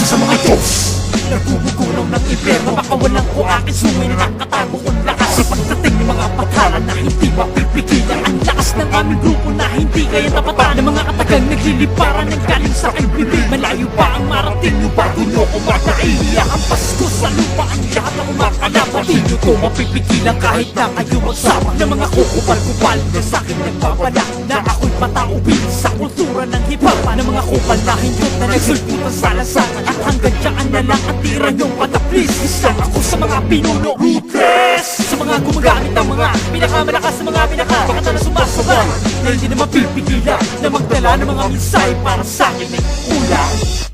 sa mga Diyos. Nagbubugunaw ng impyerno, baka walang ko aking sungay na nakatago kong lakas. Sa pagdating ng mga pataran na hindi mapipigilan, ang lakas ng aming grupo na hindi kaya tapatan. Ng mga katagang nagliliparan ng galing sa aking bibig. Malayo pa ang marating nyo bago nyo kumakainiyak. Ang Pasko sa lupa ang lahat ng umakalaban. Di nyo to mapipigilan kahit na kayo magsama. Ng mga kukupal-kupal na sa'kin nagbabala na ako'y pataubil sa kultura ng hip-hop. Ng mga kupal na hindot na nagsulputan sa lansangan. At hanggang dyan na lang at tira nyong pataplis. Isa ako sa mga pinuno ruthless, sa mga gumagamit ng mga pinakamalakas sa mga pinakakata na sumasabay, na hindi na mapipigilan na magdala ng mga minsay para sa akin ay ulam.